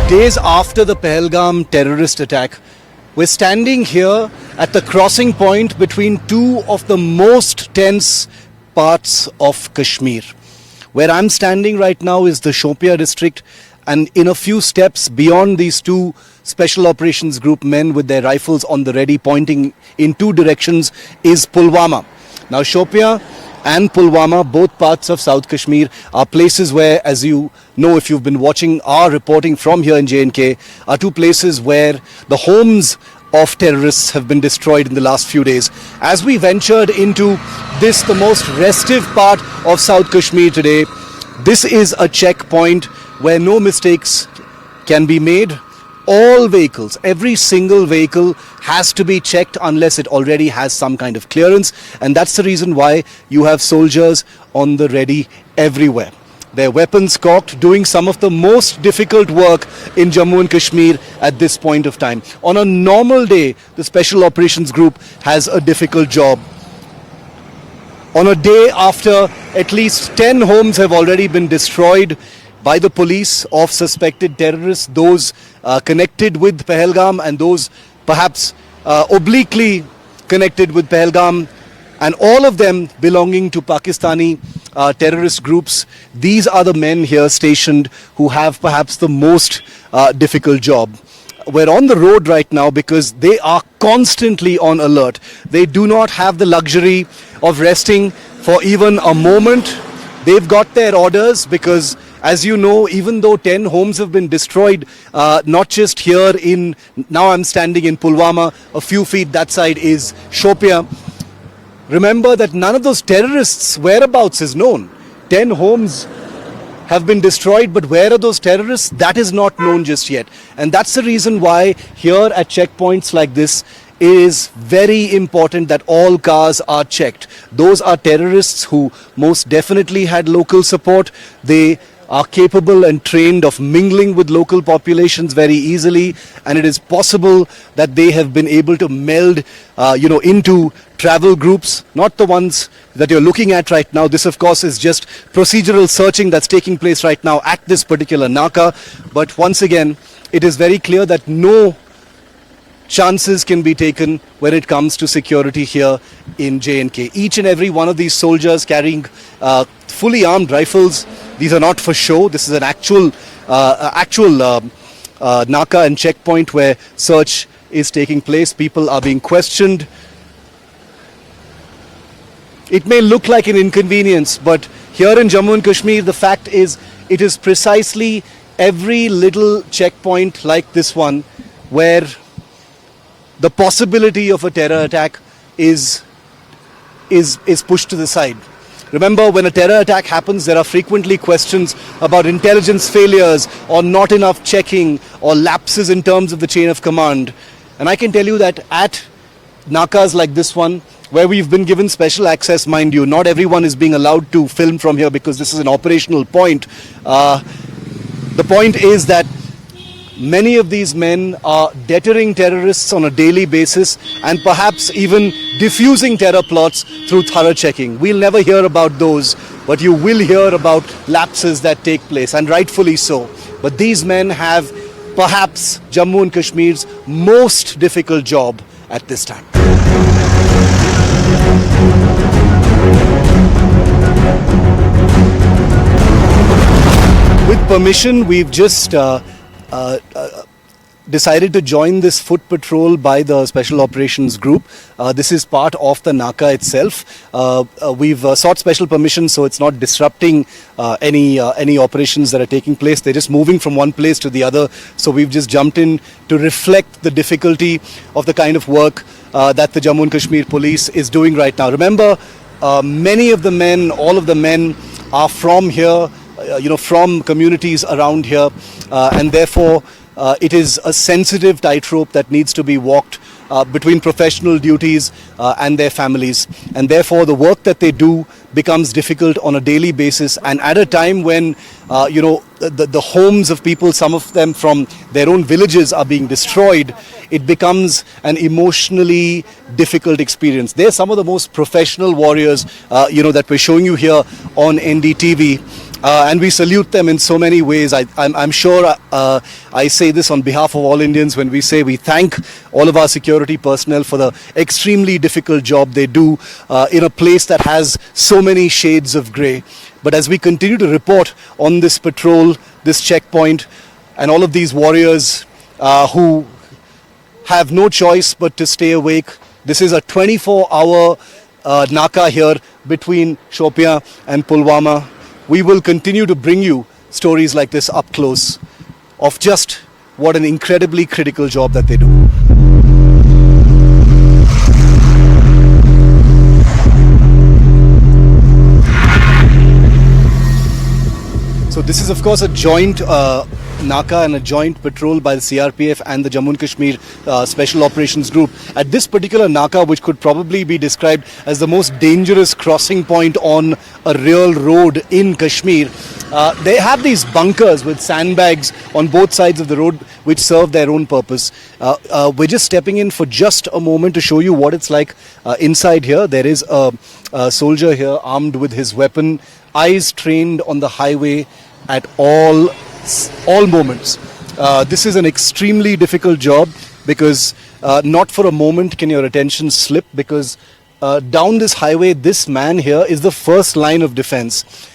Days after the Pahalgam terrorist attack, we're standing here at the crossing point between two of the most tense parts of Kashmir. Where I'm standing right now is the Shopia district, and in a few steps beyond these two Special Operations Group men with their rifles on the ready pointing in two directions is Pulwama. Now Shopia and Pulwama, both parts of South Kashmir, are places where, as you know if you've been watching our reporting from here in J&K, are two places where the homes of terrorists have been destroyed in the last few days. As we ventured into this, the most restive part of South Kashmir today, this is a checkpoint where no mistakes can be made. All vehicles, every single vehicle has to be checked unless it already has some kind of clearance, and that's the reason why you have soldiers on the ready everywhere. Their weapons cocked, doing some of the most difficult work in Jammu and Kashmir at this point of time. On a normal day, the Special Operations Group has a difficult job. On a day after at least 10 homes have already been destroyed by the police of suspected terrorists, those connected with Pahalgam and those perhaps obliquely connected with Pahalgam, and all of them belonging to Pakistani terrorist groups. These are the men here stationed who have perhaps the most difficult job. We're on the road right now because they are constantly on alert. They do not have the luxury of resting for even a moment. They've got their orders because, as you know, even though 10 homes have been destroyed, not just here in, now I'm standing in Pulwama, a few feet that side is Shopia. Remember that none of those terrorists' whereabouts is known. 10 homes have been destroyed, but where are those terrorists? That is not known just yet. And that's the reason why here at checkpoints like this, it is very important that all cars are checked. Those are terrorists who most definitely had local support. They are capable and trained of mingling with local populations very easily, and it is possible that they have been able to meld into travel groups, not the ones that you're looking at right now. This of course is just procedural searching that's taking place right now at this particular Naka, but once again it is very clear that no chances can be taken when it comes to security here in J&K. Each and every one of these soldiers carrying fully armed rifles. These are not for show. This is an actual Naka and checkpoint where search is taking place. People are being questioned. It may look like an inconvenience, but here in Jammu and Kashmir, the fact is it is precisely every little checkpoint like this one where the possibility of a terror attack is pushed to the side. Remember, when a terror attack happens, there are frequently questions about intelligence failures or not enough checking or lapses in terms of the chain of command. And I can tell you that at Nakas like this one, where we've been given special access, mind you, not everyone is being allowed to film from here because this is an operational point. The point is that many of these men are deterring terrorists on a daily basis and perhaps even diffusing terror plots through thorough checking. We'll never hear about those, but you will hear about lapses that take place, and rightfully so. But these men have perhaps Jammu and Kashmir's most difficult job at this time. With permission, we've just decided to join this foot patrol by the Special Operations Group. This is part of the Naka itself. We've sought special permission so it's not disrupting any operations that are taking place. They're just moving from one place to the other. So we've just jumped in to reflect the difficulty of the kind of work that the Jammu and Kashmir police is doing right now. Remember, many of the men, all of the men are from here, from communities around here, and therefore it is a sensitive tightrope that needs to be walked between professional duties and their families, and therefore the work that they do becomes difficult on a daily basis, and at a time when the homes of people, some of them from their own villages, are being destroyed, it becomes an emotionally difficult experience. They're some of the most professional warriors that we're showing you here on NDTV. And we salute them in so many ways. I'm sure I say this on behalf of all Indians when we say we thank all of our security personnel for the extremely difficult job they do in a place that has so many shades of grey. But as we continue to report on this patrol, this checkpoint, and all of these warriors who have no choice but to stay awake, this is a 24-hour Naka here between Shopian and Pulwama. We will continue to bring you stories like this up close of just what an incredibly critical job that they do. So this is of course a joint Naka and a joint patrol by the CRPF and the Jammu and Kashmir Special Operations Group. At this particular Naka, which could probably be described as the most dangerous crossing point on a real road in Kashmir, they have these bunkers with sandbags on both sides of the road which serve their own purpose. We're just stepping in for just a moment to show you what it's like inside here. There is a soldier here armed with his weapon, eyes trained on the highway at all moments. This is an extremely difficult job because not for a moment can your attention slip, because down this highway, this man here is the first line of defense.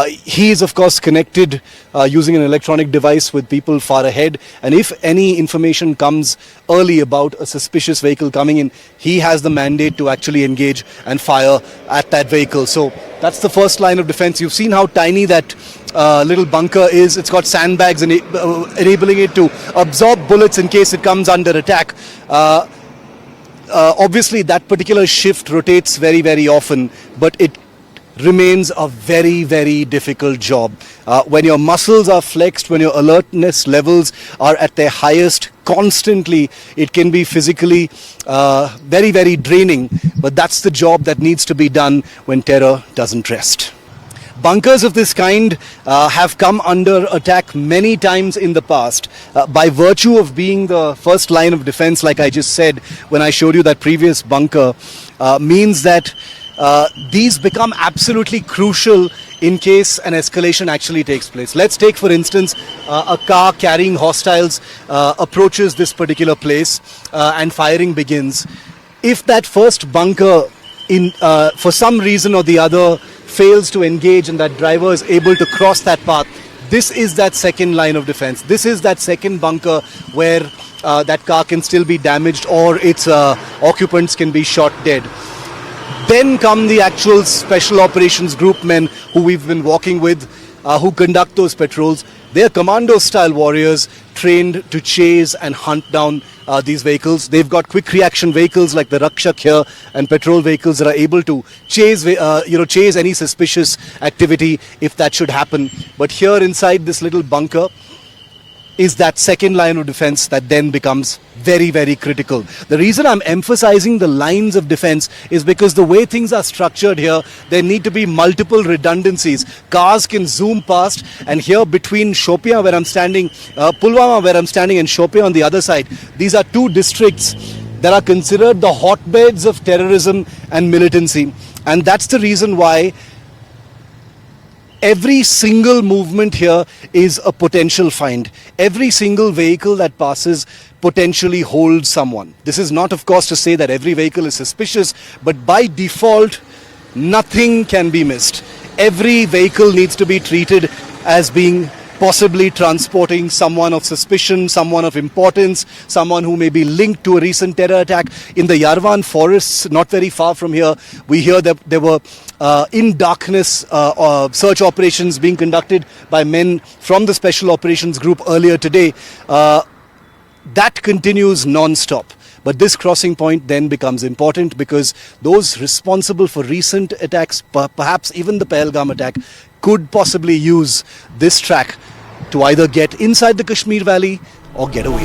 He is of course connected using an electronic device with people far ahead, and if any information comes early about a suspicious vehicle coming in, he has the mandate to actually engage and fire at that vehicle. So that's the first line of defense. You've seen how tiny that little bunker is. It's got sandbags enabling it to absorb bullets in case it comes under attack. Obviously that particular shift rotates very, very often, but it remains a very, very difficult job. When your muscles are flexed, when your alertness levels are at their highest constantly, it can be physically very, very draining. But that's the job that needs to be done when terror doesn't rest. Bunkers of this kind have come under attack many times in the past. By virtue of being the first line of defense, like I just said when I showed you that previous bunker, means that these become absolutely crucial in case an escalation actually takes place. Let's take, for instance, a car carrying hostiles approaches this particular place and firing begins. If that first bunker, for some reason or the other, fails to engage and that driver is able to cross that path, this is that second line of defense. This is that second bunker where that car can still be damaged or its occupants can be shot dead. Then come the actual special operations group men who we've been walking with, who conduct those patrols. They're commando-style warriors trained to chase and hunt down these vehicles. They've got quick reaction vehicles like the Rakshak here and patrol vehicles that are able to chase any suspicious activity if that should happen. But here inside this little bunker is that second line of defense that then becomes very, very critical. The reason I'm emphasizing the lines of defense is because the way things are structured here, there need to be multiple redundancies. Cars can zoom past, and here between Shopian where I'm standing, Pulwama where I'm standing, and Shopian on the other side, these are two districts that are considered the hotbeds of terrorism and militancy. And that's the reason why every single movement here is a potential find. Every single vehicle that passes potentially holds someone. This is not, of course, to say that every vehicle is suspicious, but by default, nothing can be missed. Every vehicle needs to be treated as being possibly transporting someone of suspicion, someone of importance, someone who may be linked to a recent terror attack. In the Yarwan forests, not very far from here, we hear that there were in darkness search operations being conducted by men from the Special Operations Group earlier today. That continues non-stop. But this crossing point then becomes important because those responsible for recent attacks, perhaps even the Pahalgam attack, could possibly use this track to either get inside the Kashmir Valley or get away.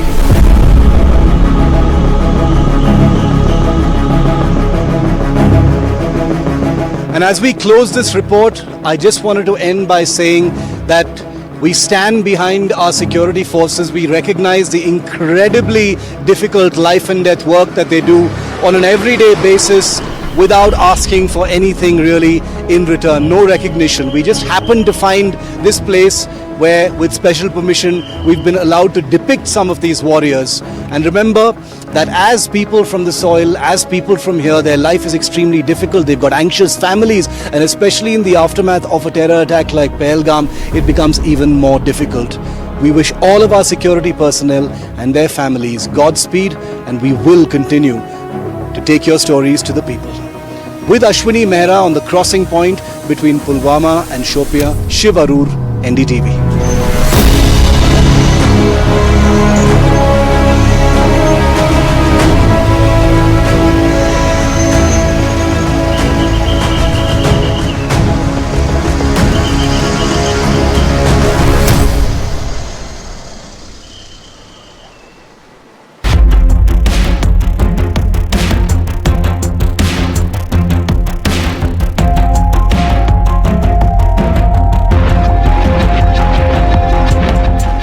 And as we close this report, I just wanted to end by saying that we stand behind our security forces. We recognize the incredibly difficult life and death work that they do on an everyday basis without asking for anything really in return, no recognition. We just happened to find this place where, with special permission, we've been allowed to depict some of these warriors. And remember that as people from the soil, as people from here, their life is extremely difficult. They've got anxious families, and especially in the aftermath of a terror attack like Pahalgam, it becomes even more difficult. We wish all of our security personnel and their families Godspeed, and we will continue to take your stories to the people. With Ashwini Mehra on the crossing point between Pulwama and Shopia, Shiv Arur, NDTV.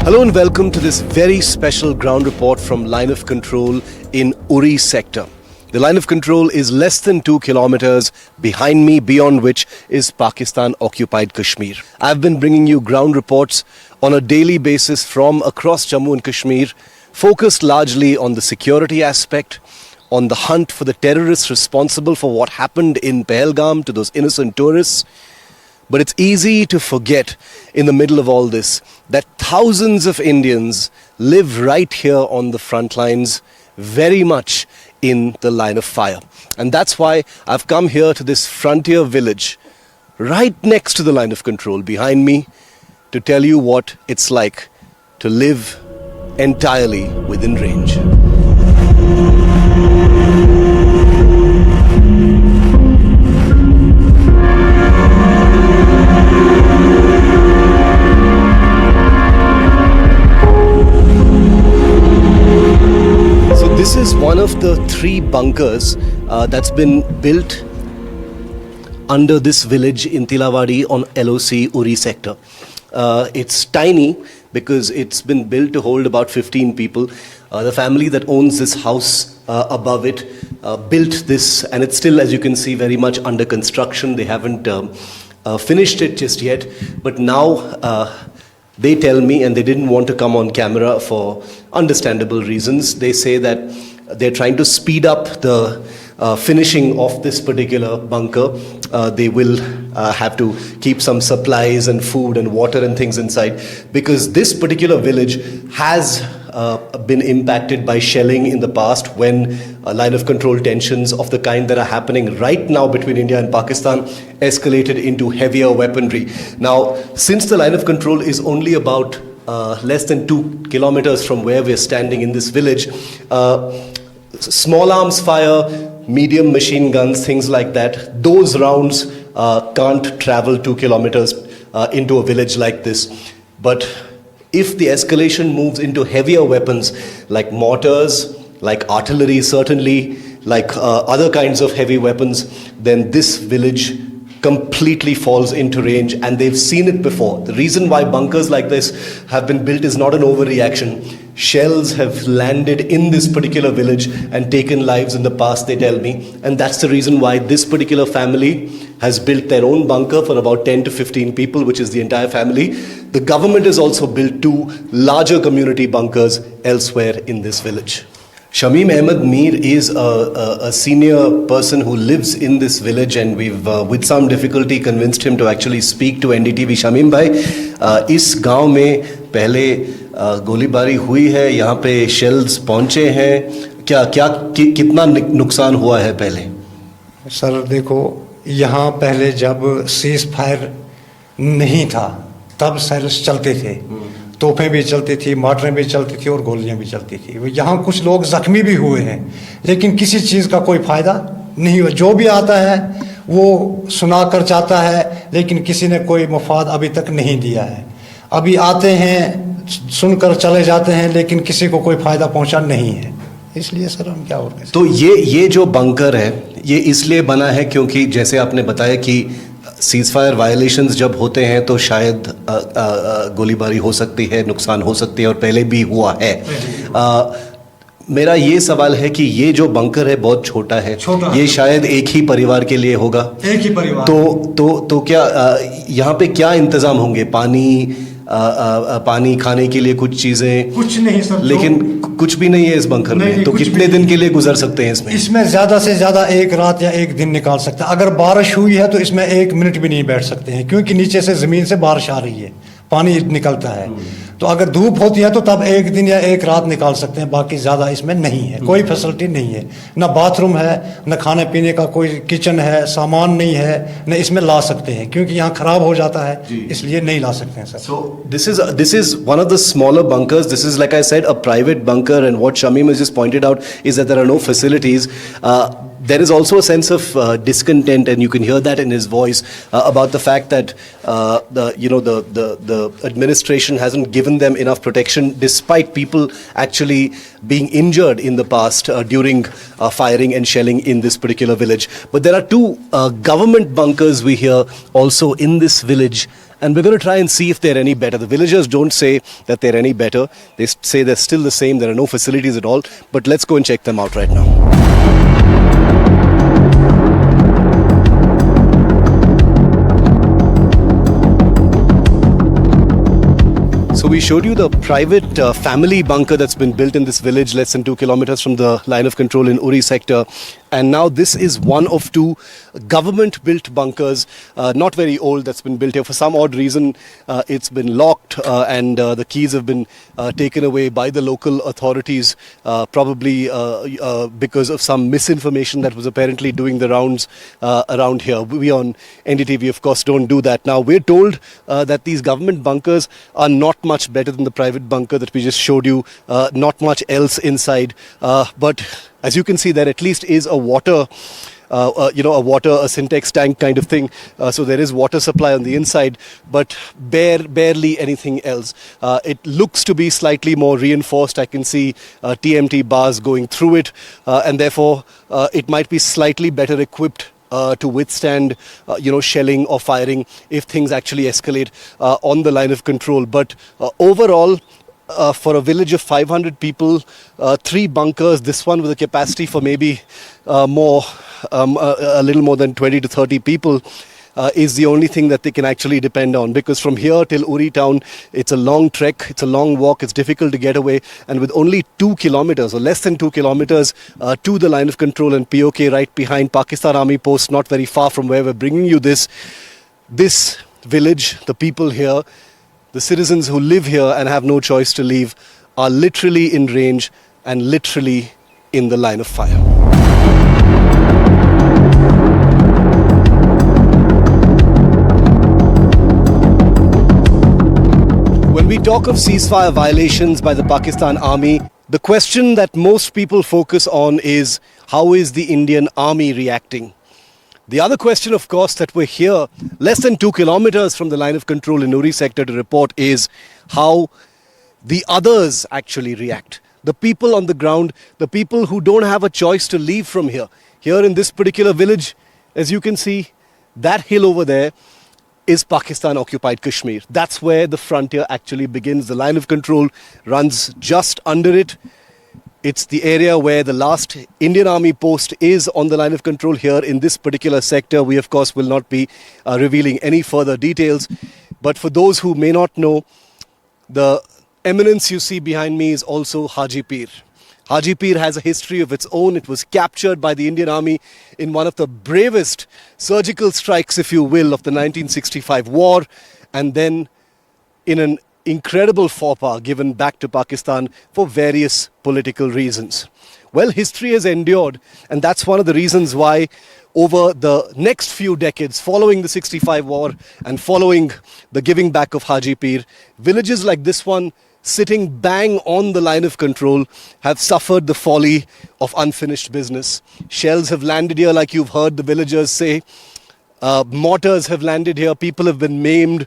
Hello and welcome to this very special ground report from Line of Control in Uri sector. The line of control is less than 2 kilometers behind me, beyond which is Pakistan-occupied Kashmir. I've been bringing you ground reports on a daily basis from across Jammu and Kashmir, focused largely on the security aspect, on the hunt for the terrorists responsible for what happened in Pahalgam to those innocent tourists. But it's easy to forget in the middle of all this that thousands of Indians live right here on the front lines, very much in the line of fire. And that's why I've come here to this frontier village, right next to the line of control behind me, to tell you what it's like to live entirely within range. This is one of the 3 bunkers that's been built under this village in Tilawadi on LOC Uri sector. It's tiny because it's been built to hold about 15 people. The family that owns this house above it built this, and it's still, as you can see, very much under construction. They haven't finished it just yet, but now they tell me, and they didn't want to come on camera for understandable reasons, they say that they're trying to speed up the finishing of this particular bunker. They will have to keep some supplies and food and water and things inside, because this particular village has been impacted by shelling in the past, when line of control tensions of the kind that are happening right now between India and Pakistan escalated into heavier weaponry. Now, since the line of control is only about less than 2 kilometers from where we're standing in this village, small arms fire, medium machine guns, things like that, those rounds can't travel 2 kilometers into a village like this. But if the escalation moves into heavier weapons like mortars, like artillery certainly, like other kinds of heavy weapons, then this village completely falls into range, and they've seen it before. The reason why bunkers like this have been built is not an overreaction. Shells have landed in this particular village and taken lives in the past, they tell me, and that's the reason why this particular family has built their own bunker for about 10 to 15 people, which is the entire family. The government has also built 2 larger community bunkers elsewhere in this village. Shamim Ahmed Mir is a senior person who lives in this village, and we've with some difficulty convinced him to actually speak to NDTV. Shamim bhai, इस गांव में पहले गोलीबारी हुई है, यहाँ पे shells पहुँचे हैं, कितना नुकसान हुआ है पहले? सर देखो, यहाँ पहले जब सीज फायर नहीं था तब शेल्स चलते थे, तोपें भी चलती थी, मोटरें भी चलती थी और गोलियां भी चलती थी। यहाँ कुछ लोग जख्मी भी हुए हैं, लेकिन किसी चीज़ का कोई फ़ायदा नहीं हुआ। जो भी आता है वो सुनाकर जाता है, लेकिन किसी ने कोई मुफाद अभी तक नहीं दिया है। अभी आते हैं, सुनकर चले जाते हैं, लेकिन किसी को कोई फ़ायदा पहुँचा नहीं है। इसलिए सर हम क्या और तो ये जो बंकर है, ये इसलिए बना है क्योंकि जैसे आपने बताया कि सीज़फायर वायलेशंस जब होते हैं तो शायद गोलीबारी हो सकती है, नुकसान हो सकती है, और पहले भी हुआ है। मेरा ये सवाल है कि ये जो बंकर है बहुत छोटा है, ये शायद एक ही परिवार के लिए होगा, एक ही परिवार। तो क्या यहाँ पे क्या इंतजाम होंगे? पानी खाने के लिए कुछ चीजें? कुछ नहीं सर, लेकिन कुछ भी नहीं है इस बंकर में, तो कितने दिन के लिए गुजर सकते हैं इसमें? इसमें ज्यादा से ज्यादा एक रात या एक दिन निकाल सकते हैं। अगर बारिश हुई है तो इसमें 1 मिनट भी नहीं बैठ सकते हैं, क्योंकि नीचे से जमीन से बारिश आ रही है, पानी निकलता है। तो अगर धूप होती है तो तब 1 दिन या 1 रात निकाल सकते हैं, बाकी ज्यादा इसमें नहीं है, कोई फैसिलिटी नहीं है, ना बाथरूम है, न खाने पीने का कोई किचन है, सामान नहीं है, न इसमें ला सकते हैं, क्योंकि यहाँ खराब हो जाता है, इसलिए नहीं ला सकते हैं sir. So this is one of the smaller bunkers. This is, like I said, a private bunker, and what Shamim has just pointed out is that there are no facilities. There is also a sense of discontent, and you can hear that in his voice about the fact that the administration hasn't given them enough protection, despite people actually being injured in the past during firing and shelling in this particular village. But there are two government bunkers we hear also in this village, and we're going to try and see if they're any better. The villagers don't say that they're any better. They say they're still the same. There are no facilities at all. But let's go and check them out right now. So we showed you the private family bunker that's been built in this village less than 2 kilometers from the line of control in Uri sector. And now this is one of 2 government-built bunkers, not very old, that's been built here. For some odd reason, it's been locked and the keys have been taken away by the local authorities, probably because of some misinformation that was apparently doing the rounds around here. We on NDTV, of course, don't do that. Now, we're told that these government bunkers are not much better than the private bunker that we just showed you. Not much else inside, but as you can see, there at least is a water, a syntax tank kind of thing. So there is water supply on the inside, but barely anything else. It looks to be slightly more reinforced. I can see TMT bars going through it, and therefore it might be slightly better equipped to withstand, shelling or firing if things actually escalate on the line of control. But overall, for a village of 500 people, 3 bunkers, this one with a capacity for maybe a little more than 20 to 30 people, is the only thing that they can actually depend on. Because from here till Uri town, it's a long trek, it's a long walk, it's difficult to get away. And with only 2 kilometers or less than 2 kilometers to the line of control and POK right behind Pakistan Army post, not very far from where we're bringing you this village, the people here, the citizens who live here and have no choice to leave, are literally in range and literally in the line of fire. When we talk of ceasefire violations by the Pakistan Army, the question that most people focus on is, how is the Indian Army reacting? The other question, of course, that we're here less than 2 kilometers from the line of control in Uri sector to report is how the others actually react. The people on the ground, the people who don't have a choice to leave from here. Here in this particular village, as you can see, that hill over there is Pakistan-occupied Kashmir. That's where the frontier actually begins. The line of control runs just under it. It's the area where the last Indian Army post is on the line of control here in this particular sector. We, of course, will not be revealing any further details. But for those who may not know, the eminence you see behind me is also Haji Pir. Haji Pir has a history of its own. It was captured by the Indian Army in one of the bravest surgical strikes, if you will, of the 1965 war, and then in an incredible faux pas given back to Pakistan for various political reasons. Well, history has endured, and that's one of the reasons why over the next few decades following the 65 war and following the giving back of Haji Pir, villages like this one sitting bang on the line of control have suffered the folly of unfinished business. Shells have landed here, like you've heard the villagers say. Mortars have landed here. People have been maimed.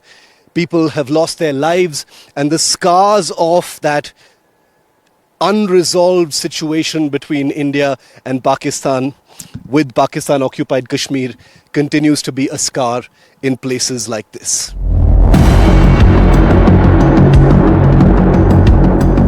People have lost their lives, and the scars of that unresolved situation between India and Pakistan, with Pakistan-occupied Kashmir, continues to be a scar in places like this.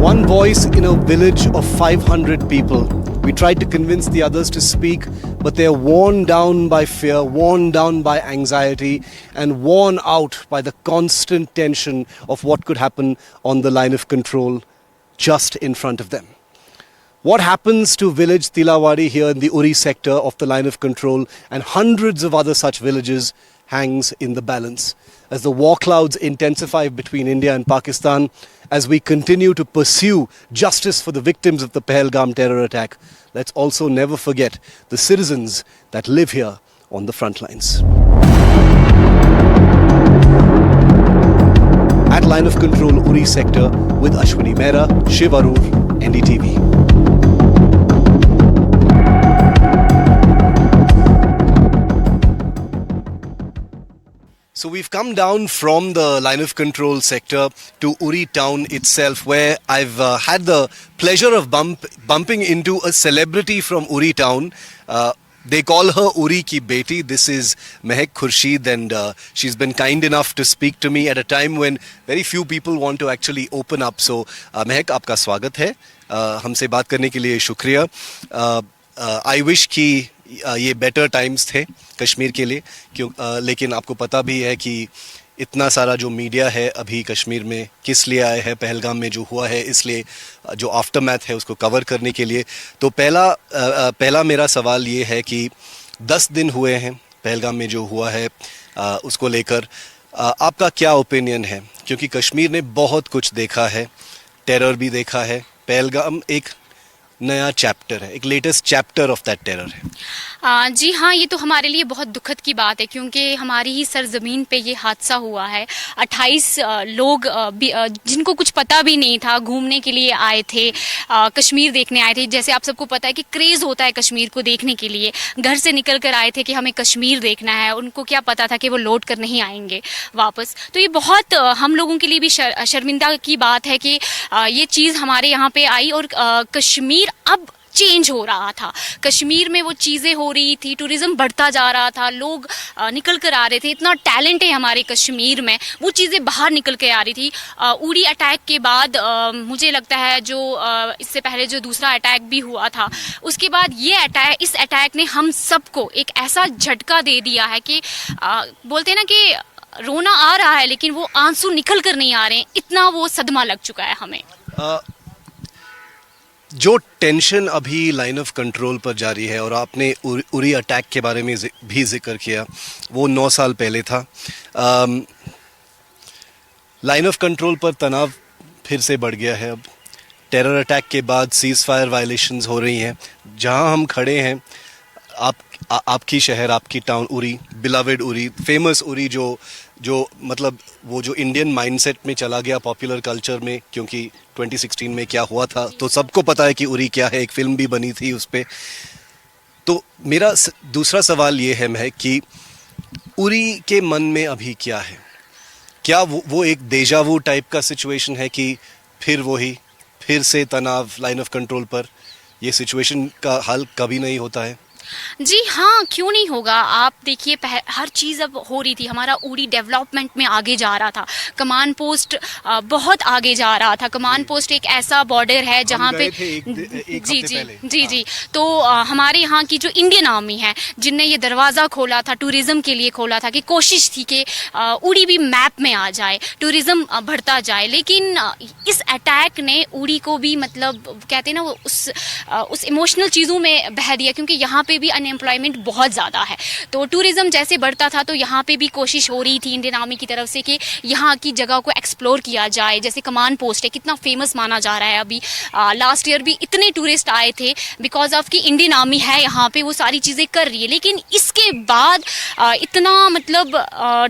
One voice in a village of 500 people. We tried to convince the others to speak, but they're worn down by fear, worn down by anxiety, and worn out by the constant tension of what could happen on the line of control just in front of them. What happens to village Tilawadi here in the Uri sector of the line of control and hundreds of other such villages hangs in the balance. As the war clouds intensify between India and Pakistan, as we continue to pursue justice for the victims of the Pahalgam terror attack, let's also never forget the citizens that live here on the front lines. At line of control Uri sector with Ashwini Mehra, Shiv Arur, NDTV. So we've come down from the line of control sector to Uri town itself, where I've had the pleasure of bumping into a celebrity from Uri town. They call her Uri ki beti. This is Mehak Khurshid, and she's been kind enough to speak to me at a time when very few people want to actually open up. So Mehak, आपका स्वागत है. हमसे बात करने के लिए शुक्रिया. I wish कि ये बेटर टाइम्स थे कश्मीर के लिए, लेकिन आपको पता भी है कि इतना सारा जो मीडिया है अभी कश्मीर में किस लिए आया है, पहलगाम में जो हुआ है, इसलिए जो आफ्टर मैथ है उसको कवर करने के लिए. तो पहला मेरा सवाल ये है कि 10 दिन हुए हैं पहलगाम में जो हुआ है, उसको लेकर आपका क्या ओपिनियन है? क्योंकि कश्मीर ने बहुत कुछ देखा है, टेरर भी देखा है. पहलगाम एक नया चैप्टर है, एक latest chapter of that terror है. जी हाँ, ये तो हमारे लिए बहुत दुखद की बात है, क्योंकि हमारी ही सरजमीन पे ये हादसा हुआ है. 28 लोग जिनको कुछ पता भी नहीं था, घूमने के लिए आए थे, कश्मीर देखने आए थे. जैसे आप सबको पता है कि क्रेज़ होता है कश्मीर को देखने के लिए. घर से निकल कर आए थे कि हमें कश्मीर देखना है. उनको क्या पता था कि वो लौट कर नहीं आएंगे वापस. तो ये बहुत हम लोगों के लिए भी शर्मिंदा की बात है कि ये चीज़ हमारे यहाँ पे आई और कश्मीर अब चेंज हो रहा था. कश्मीर में वो चीज़ें हो रही थी, टूरिज्म बढ़ता जा रहा था, लोग निकल कर आ रहे थे. इतना टैलेंट है हमारे कश्मीर में, वो चीज़ें बाहर निकल के आ रही थी. उड़ी अटैक के बाद मुझे लगता है जो इससे पहले जो दूसरा अटैक भी हुआ था, उसके बाद इस अटैक ने हम सबको एक ऐसा झटका दे दिया है कि बोलते हैं ना कि रोना आ रहा है लेकिन वो आंसू निकल कर नहीं आ रहे हैं, इतना वो सदमा लग चुका है हमें. जो टेंशन अभी लाइन ऑफ कंट्रोल पर जारी है, और आपने उरी अटैक के बारे में भी जिक्र किया, वो 9 साल पहले था. लाइन ऑफ कंट्रोल पर तनाव फिर से बढ़ गया है. अब टेरर अटैक के बाद सीज फायर वायलेशंस हो रही हैं. जहां हम खड़े हैं, आपकी शहर, आपकी town Uri, beloved Uri, famous Uri, जो मतलब वो जो इंडियन माइंडसेट में चला गया पॉपुलर कल्चर में, क्योंकि 2016 में क्या हुआ था तो सबको पता है कि उरी क्या है. एक फिल्म भी बनी थी उस पर. तो मेरा दूसरा सवाल ये है महक कि उरी के मन में अभी क्या है? क्या वो एक देजावू टाइप का सिचुएशन है कि फिर से तनाव लाइन ऑफ कंट्रोल पर? ये सिचुएशन का हल कभी नहीं होता है. जी हाँ, क्यों नहीं होगा. आप देखिए, हर चीज़ अब हो रही थी. हमारा उड़ी डेवलपमेंट में आगे जा रहा था. कमांड पोस्ट बहुत आगे जा रहा था. कमांड पोस्ट एक ऐसा बॉर्डर है जहाँ पे जी तो हमारे यहाँ की जो इंडियन आर्मी है, जिनने ये दरवाज़ा खोला था, टूरिज़्म के लिए खोला था, कि कोशिश थी कि उड़ी भी मैप में आ जाए, टूरिज़्म बढ़ता जाए. लेकिन इस अटैक ने उड़ी को भी, मतलब कहते हैं ना, वो उस इमोशनल चीज़ों में बह दिया, क्योंकि यहाँ पे भी अनएम्प्लॉयमेंट बहुत ज़्यादा है. तो टूरिज्म जैसे बढ़ता था तो यहाँ पे भी कोशिश हो रही थी इंडियन आर्मी की तरफ से कि यहाँ की जगह को एक्सप्लोर किया जाए. जैसे कमांड पोस्ट है, कितना फेमस माना जा रहा है. अभी लास्ट ईयर भी इतने टूरिस्ट आए थे बिकॉज ऑफ कि इंडियन आर्मी है यहाँ पे, वो सारी चीज़ें कर रही है. लेकिन इसके बाद इतना मतलब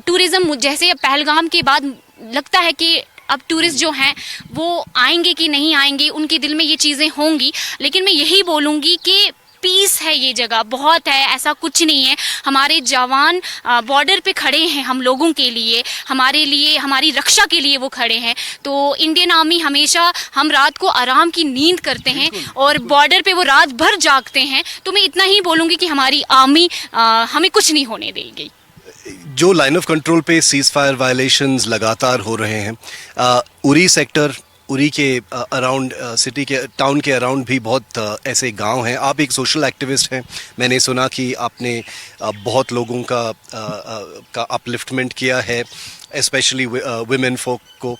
टूरिज्म, जैसे पहलगाम के बाद लगता है कि अब टूरिस्ट जो हैं वो आएंगे कि नहीं आएंगे, उनके दिल में ये चीज़ें होंगी. लेकिन मैं यही बोलूँगी कि पीस है, ये जगह बहुत है, ऐसा कुछ नहीं है. हमारे जवान बॉर्डर पे खड़े हैं हम लोगों के लिए, हमारे लिए, हमारी रक्षा के लिए वो खड़े हैं. तो इंडियन आर्मी हमेशा, हम रात को आराम की नींद करते हैं और बॉर्डर पे वो रात भर जागते हैं. तो मैं इतना ही बोलूँगी कि हमारी आर्मी हमें कुछ नहीं होने देगी. जो लाइन ऑफ कंट्रोल पे सीज फायर वायलेशंस लगातार हो रहे हैं, उरी सेक्टर उरी के अराउंड सिटी के टाउन के अराउंड भी बहुत ऐसे गांव हैं। आप एक सोशल एक्टिविस्ट हैं। मैंने सुना कि आपने बहुत लोगों का अपलिफ्टमेंट किया है, स्पेशली वुमेन फोक को,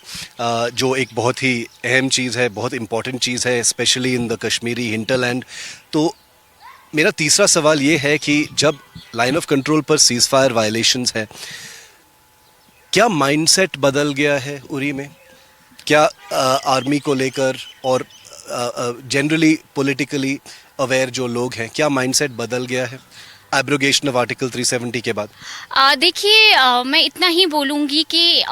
जो एक बहुत ही अहम चीज़ है, बहुत इम्पॉर्टेंट चीज़ है, specially in the Kashmiri hinterland. तो मेरा तीसरा सवाल ये है कि जब लाइन ऑफ कंट्रोल पर सीज फायर वायलेशंस है, क्या माइंडसेट बदल गया है उरी में? क्या आर्मी को लेकर और जनरली पॉलिटिकली अवेयर जो लोग हैं, क्या माइंडसेट बदल गया है एब्रोगेशन ऑफ आर्टिकल 370 के बाद? देखिए, मैं इतना ही बोलूँगी कि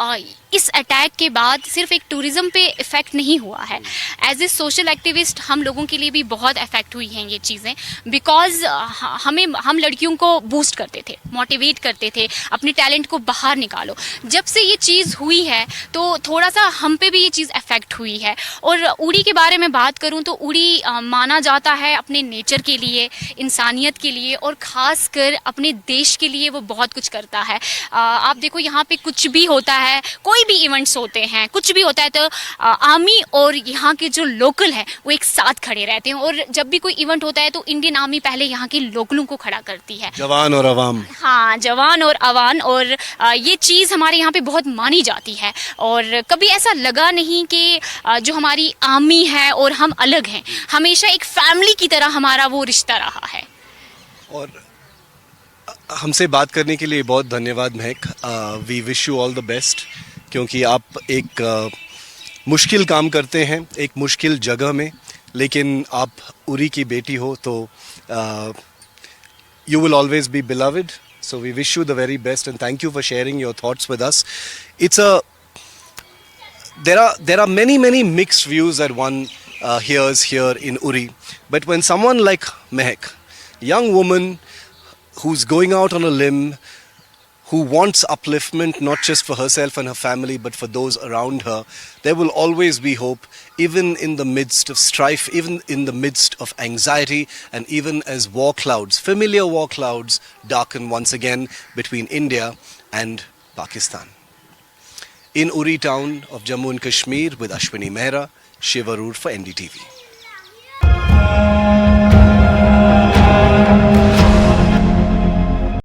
इस अटैक के बाद सिर्फ एक टूरिज़्म पे इफ़ेक्ट नहीं हुआ है। एज ए सोशल एक्टिविस्ट हम लोगों के लिए भी बहुत इफ़ेक्ट हुई हैं ये चीज़ें, बिकॉज हम लड़कियों को बूस्ट करते थे, मोटिवेट करते थे, अपने टैलेंट को बाहर निकालो। जब से ये चीज़ हुई है तो थोड़ा सा हम पे भी ये चीज़ इफ़ेक्ट हुई है। और उड़ी के बारे में बात करूँ तो उड़ी माना जाता है अपने नेचर के लिए, इंसानियत के लिए, और ख़ास कर अपने देश के लिए वो बहुत कुछ करता है। आप देखो, यहाँ पे कुछ भी होता है, कोई भी इवेंट्स होते हैं, कुछ भी होता है, तो आर्मी और यहाँ के जो लोकल है वो एक साथ खड़े रहते हैं। और जब भी कोई इवेंट होता है तो इंडियन आर्मी पहले यहाँ के लोकलों को खड़ा करती है। जवान और अवाम। हाँ, जवान और अवान। और ये चीज़ हमारे यहाँ पे बहुत मानी जाती है। और कभी ऐसा लगा नहीं कि जो हमारी आर्मी है और हम अलग हैं, हमेशा एक फैमिली की तरह हमारा वो रिश्ता रहा है। और हमसे बात करने के लिए बहुत धन्यवाद Mehak. We wish you all the best, क्योंकि आप एक मुश्किल काम करते हैं एक मुश्किल जगह में, लेकिन आप उरी की बेटी हो तो you will always be beloved. So we wish you the very best and thank you for sharing your thoughts with us. There are many mixed views that one hears here in Uri, but when someone like Mehak, young woman who's going out on a limb, who wants upliftment not just for herself and her family but for those around her, there will always be hope, even in the midst of strife, even in the midst of anxiety, and even as war clouds, familiar war clouds, darken once again between India and Pakistan. In Uri town of Jammu and Kashmir with Ashwini Mehra, Shivarur for NDTV.